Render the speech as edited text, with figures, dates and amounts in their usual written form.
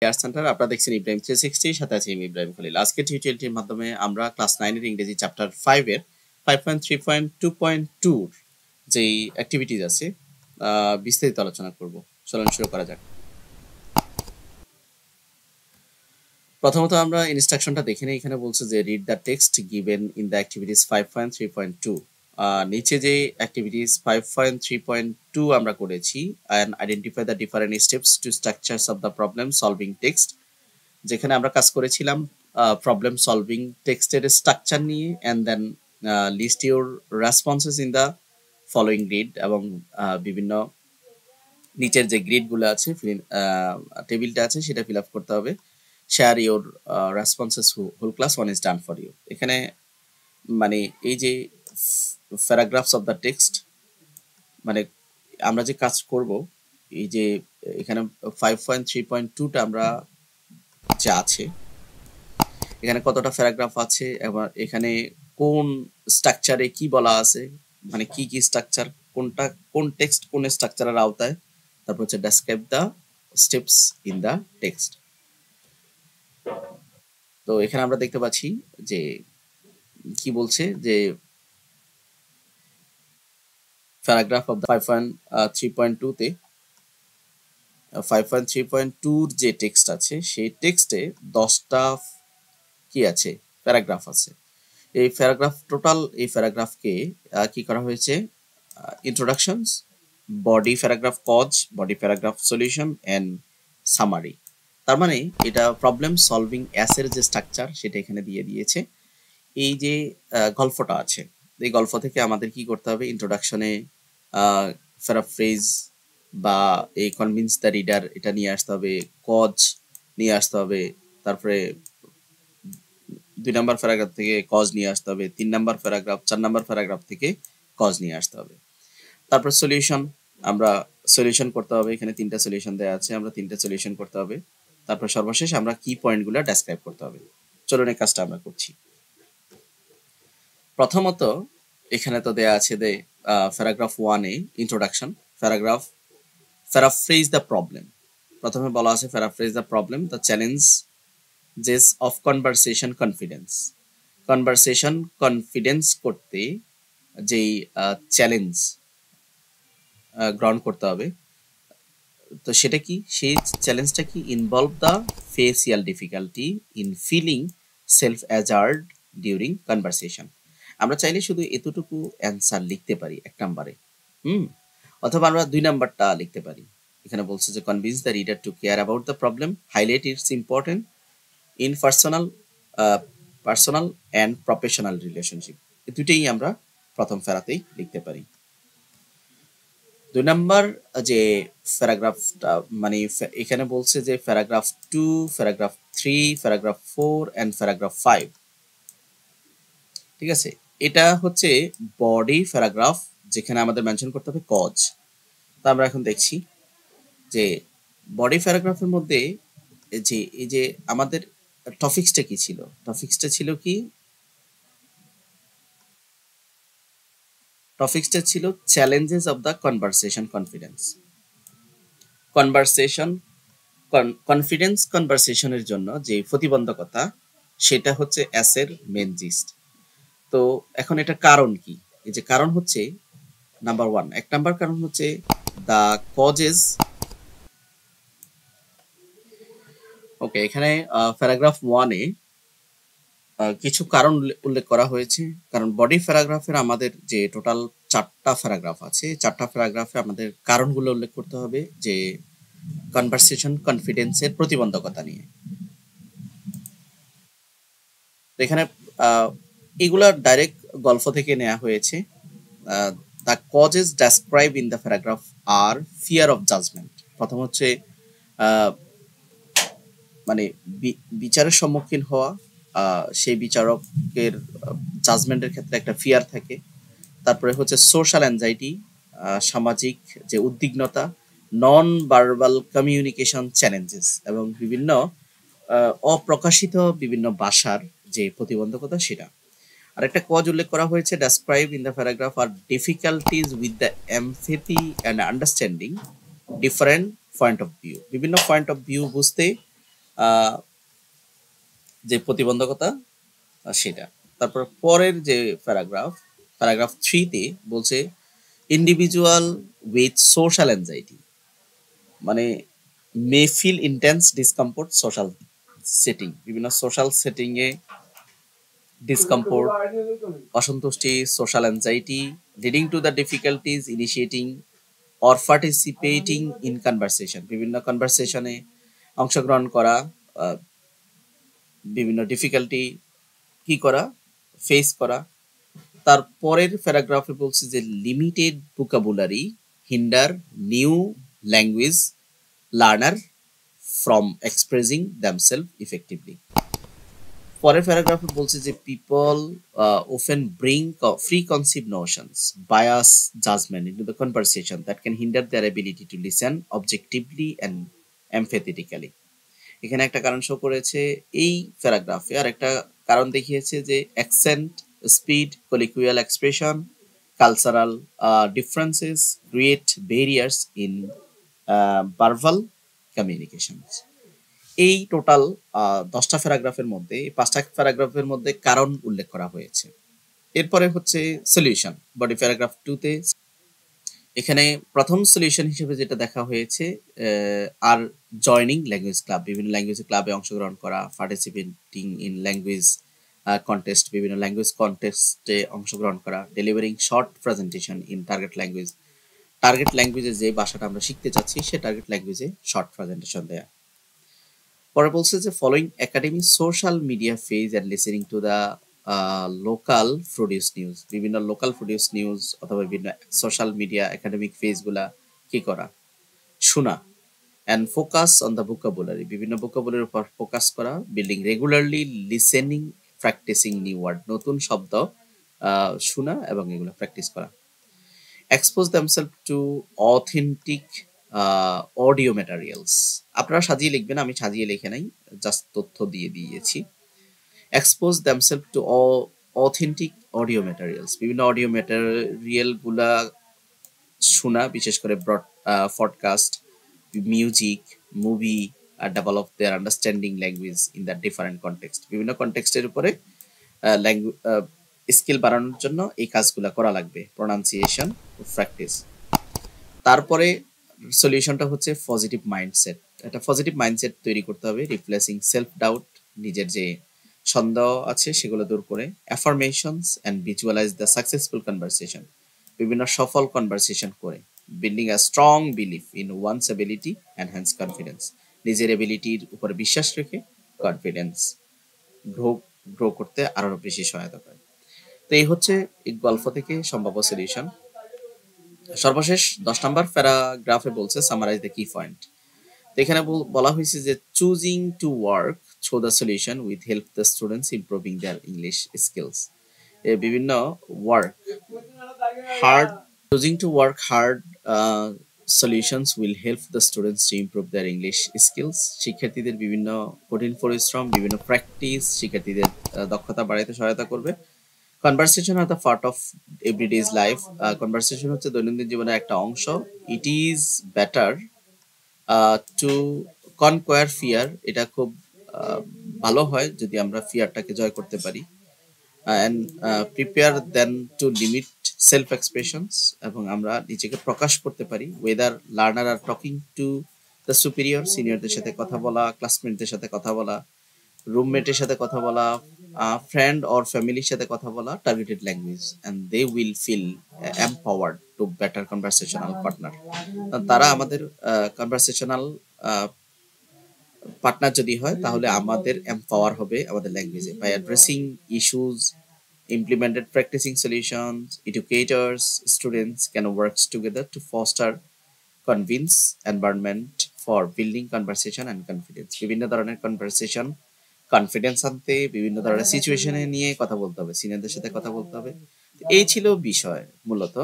Air centre আপনারা দেখছেন ইব্রাহিম 360 সাথে আছে ইব্রাহিম খলিল। আজকে টিউটোরিয়ালটির মাধ্যমে আমরা ক্লাস 9 এর ইংরেজি চ্যাপ্টার 5 এর 5.3.2.2 যেই অ্যাক্টিভিটিজ আছে বিস্তারিত আলোচনা করব। চলুন শুরু করা যাক। প্রথমত আমরা ইনস্ট্রাকশনটা দেখে নিই। এখানে বলছে যে read the text given in the activities 5.3.2। নিচে যে অ্যাক্টিভিটিস 5.3.2 আমরা করেছি and identify the different steps to structures of the problem solving text, যেখানে আমরা কাজ করেছিলাম প্রবলেম সলভিং টেক্সটের স্ট্রাকচার নিয়ে and then list your responses in the following grid, এবং বিভিন্ন নিচের যে গ্রিডগুলো আছে টেবিলটা আছে সেটা ফিল আপ করতে হবে। Share your responses whole class 1 is done for you। এখানে মানে এই যে প্যারাগ্রাফস অফ দ্য টেক্সট, মানে আমরা যে কাজ করব এই যে এখানে 5.3.2টা আমরা যা আছে এখানে কতটা প্যারাগ্রাফ আছে এবং এখানে কোন স্ট্রাকচারে কি বলা আছে, মানে কি কি স্ট্রাকচার, কোনটা কোন টেক্সট কোন স্ট্রাকচারের আওতায়, তারপর হচ্ছে describe the steps in the text. তো এখানে আমরা দেখতে পাচ্ছি যে কি বলছে যে প্যারাগ্রাফ অফ দ্য 5.3.2 তে 5.3.2 যে টেক্সট আছে সেই টেক্সটে 10টা কি আছে প্যারাগ্রাফ আছে। এই প্যারাগ্রাফ টোটাল এই প্যারাগ্রাফকে কি করা হয়েছে, introductions, body paragraph, cause, body paragraph, solution and summary. তার মানে এটা প্রবলেম সলভিং অ্যাসের যে স্ট্রাকচার সেটা এখানে দিয়ে দিয়েছে। এই যে গল্পটা আছে এই গল্প থেকে আমাদের কি করতে হবে, ইন্ট্রোডাকশনে প্যারাফ্রেজ বা এই কনভিন্স দ্য রিডার এটা নিয়ে আসতে হবে, কজ নিয়ে আসতে হবে, তারপরে 2 নম্বর প্যারাগ্রাফ থেকে কজ নিয়ে আসতে হবে, 3 নম্বর প্যারাগ্রাফ 4 নম্বর প্যারাগ্রাফ থেকে কজ নিয়ে আসতে হবে। তারপর সলিউশন, আমরা সলিউশন করতে হবে। এখানে 3টা সলিউশন দেওয়া আছে, আমরা 3টা সলিউশন করতে হবে। তারপর সর্বশেষ আমরা কি পয়েন্টগুলো ডেসক্রাইব করতে হবে। চলুন এই কাজটা আমরা করছি। প্রথমত এখানে তো দেয়া আছে যে paragraph 1 A introduction, paraphrase the problem. প্রথমে বলা আছে paraphrase the problem, the challenges of conversation confidence. Conversation confidence করতে যেই চ্যালেঞ্জ গ্রহণ করতে হবে, তো সেটা কি, সেই চ্যালেঞ্জটা কি, involve the facial difficulty in feeling self assured during conversation. আমরা চাইলে শুধু এতটুকু অ্যান্সার লিখতে পারি 1 নম্বরে, অথবা আমরা 2 নাম্বারটা লিখতে পারি। এখানে বলছে যে convince the reader two care about the problem, highlight it's important in personal and professional relationship. এই দুটেই আমরা প্রথম প্যারাতেই লিখতে পারি। 2 নাম্বার যে প্যারাগ্রাফটা, মানে এখানে বলছে যে paragraph 2, paragraph 3, paragraph 4 and paragraph 5, ঠিক আছে। এটা হচ্ছে বডি প্যারাগ্রাফ, যেখানে আমাদের মেনশন করতে হবে কজ। তো আমরা এখন দেখছি যে বডি প্যারাগ্রাফের মধ্যে যে এই যে আমাদের টপিকসটা কি ছিল, টপিকসটা ছিল challenges of the conversation confidence. কনভারসেশনের জন্য যে প্রতিবন্ধকতা সেটা হচ্ছে অ্যাসের মেন জিস্ট। তো এখন এটা কারণ কি, এই যে কারণ হচ্ছে নাম্বার 1, 1 নাম্বার কারণ হচ্ছে দ্য কজেস। ওকে, এখানে প্যারাগ্রাফ 1 এ কিছু কারণ উল্লেখ করা হয়েছে, কারণ বডি প্যারাগ্রাফের আমাদের যে টোটাল 4টা প্যারাগ্রাফ আছে, 4টা প্যারাগ্রাফে আমাদের কারণগুলো উল্লেখ করতে হবে যে কনভারসেশন কনফিডেন্সের প্রতিবন্ধকতা নিয়ে। এখানে এগুলা ডাইরেক্ট গল্প থেকে নেওয়া হয়েছে। The causes describe in the paragraph are fear of judgement. প্রথম হচ্ছে মানে বিচারের সম্মুখীন হওয়া, সেই বিচারকের জাজমেন্টের ক্ষেত্রে একটা ফিয়ার থাকে। তারপরে হচ্ছে সোশ্যাল অ্যাংজাইটি, সামাজিক যে উদ্বিগ্নতা, নন ভার্বাল কমিউনিকেশন চ্যালেঞ্জেস, এবং বিভিন্ন অপ্রকাশিত বিভিন্ন ভাষার যে প্রতিবন্ধকতা সেটা। আরেকটা কজ উল্লেখ করা হয়েছে, describe in the paragraph are difficulties with the empathy and understanding different point of view. বিভিন্ন পয়েন্ট অফ ভিউ বুঝতে আহ, যে প্রতিবন্ধকতা সেটা। তারপর পরের যে প্যারাগ্রাফ 3-তে বলছে ইন্ডিভিজুয়াল উইথ সোশ্যাল অ্যাংজাইটি, মানে may feel intense discomfort social setting, বিভিন্ন সোশ্যাল সেটিং এ ডিসকমফোর্ট, অসন্তুষ্টি, social anxiety leading to the difficulties initiating or participating in conversation, বিভিন্ন কনভারসেশনে অংশগ্রহণ করা, আহ, বিভিন্ন ডিফিকাল্টি কি করা, ফেস করা। তারপরের প্যারাগ্রাফে বলছে যে limited vocabulary hinder new language learner from expressing themself effectively. পরের প্যারাগ্রাফে বলছে যে people often bring preconceived notions, bias, judgment into the conversation that can hinder their ability to listen objectively and empathetically. এখানে একটা কারণ শো করেছে এই প্যারাগ্রাফে, আর একটা কারণ দেখিয়েছে যে accent, speed, colloquial expression, cultural differences create barriers in verbal communication. এই টোটাল 10টা প্যারাগ্রাফের মধ্যে, এই 5টা প্যারাগ্রাফের মধ্যে কারণ উল্লেখ করা হয়েছে। এরপরে হচ্ছে সলিউশন বডি প্যারাগ্রাফ 2-তে। এখানে প্রথম সলিউশন হিসেবে যেটা দেখা হয়েছে আর জয়নিং ল্যাঙ্গুয়েজ ক্লাব, বিভিন্ন ল্যাঙ্গুয়েজ ক্লাবে অংশগ্রহণ করা, পার্টিসিপেটিং ইন ল্যাঙ্গুয়েজ কন্টেস্ট, বিভিন্ন ল্যাঙ্গুয়েজ কন্টেস্টে অংশগ্রহণ করা, delivering short presentation in target language, target ল্যাঙ্গুয়েজে যে ভাষাটা আমরা শিখতে চাচ্ছি সে টার্গেট ল্যাঙ্গুয়েজে শর্ট প্রেজেন্টেশন দেয়া। পরে বলছে যে following academy social media page and listening to the local produce news, বিভিন্ন লোকাল প্রডিউস নিউজ অথবা বিভিন্ন সোশ্যাল মিডিয়া একাডেমিক পেজগুলা কি করা, শোনা। And focus on the vocabulary, বিভিন্ন ভোকাবুলারির উপর ফোকাস করা, building regularly listening practicing new word, নতুন শব্দ শোনা এবং এগুলো প্র্যাকটিস করা। Expose themself to authentic audio materials, আপনারা সাজিয়ে লিখবেন, আমি সাজিয়ে লিখে নাই, জাস্ট তথ্য দিয়ে দিয়েছি। Expose themself to authentic audio materials, বিভিন্ন অডিও ম্যাটেরিয়াল গুলা শোনা, বিশেষ করে podcast, music, movie, develop their understanding language in the different context, বিভিন্ন কনটেক্সটের উপরে স্কিল বাড়ানোর জন্য এই কাজগুলা করা লাগবে, প্রোনাউন্সিয়েশন প্র্যাকটিস। তারপরে সলিউশনটা হচ্ছে পজিটিভ মাইন্ডসেট, একটা পজিটিভ মাইন্ডসেট তৈরি করতে হবে, রিপ্লেসিং সেলফ ডাউট, নিজের যে সন্দেহ আছে সেগুলো দূর করে, affirmations and visualize the successful conversation, বিভিন্ন সফল কনভারসেশন করে, building a strong belief in one's ability enhance confidence, নিজের এবিলিটির উপরে বিশ্বাস রেখে কনফিডেন্স গ্রো করতে আরো বেশি সহায়তা করে। তো এই হচ্ছে এই গল্প থেকে সম্ভাব্য সলিউশন। সর্বশেষ 10 নম্বর প্যারাগ্রাফে বলছে সামারাইজ দ্য কি পয়েন্ট। তো এখানে বলা হয়েছে যে choosing to work through the solution with help the students improving their English skills, বিভিন্ন work hard, choosing to work hard solutions will help the students to improve their English skills, শিক্ষার্থীদের বিভিন্ন কঠিন পরিশ্রম, বিভিন্ন প্র্যাকটিস শিক্ষার্থীদের দক্ষতা বাড়াইতে সহায়তা করবে। Conversation are the part of everyday life, conversation হচ্ছে দৈনন্দিন জীবনের একটা অংশ। It is better to conquer fear, এটা খুব ভালো হয় যদি আমরা ফিয়ারটাকে জয় করতে পারি। And prepare then to limit self expressions, এবং আমরা নিজেকে প্রকাশ করতে পারি। Whether learner are talking to the superior, সিনিয়রদের সাথে কথা বলা, ক্লাসমেটদের সাথে কথা বলা, রুমমেটের সাথে কথা বলা, ফ্রেন্ড অর ফ্যামিলির সাথে কথা বলা, targeted language, and they will feel empowered to better conversational partner. তারা আমাদের কনভারসেশনাল পার্টনার যদি হয় তাহলে আমাদের এম্পাওয়ার হবে আমাদের ল্যাঙ্গুয়েজে। By addressing issues, implemented practicing solutions, educators, students can work together to foster convince environment for building conversation and confidence, বিভিন্ন ধরনের কনভারসেশন কনফিডেন্স আনতে, বিভিন্ন ধরনের সিচুয়েশনে নিয়ে কথা বলতে হবে, সিনিয়রদের সাথে কথা বলতে হবে। এই ছিল বিষয় মূলত।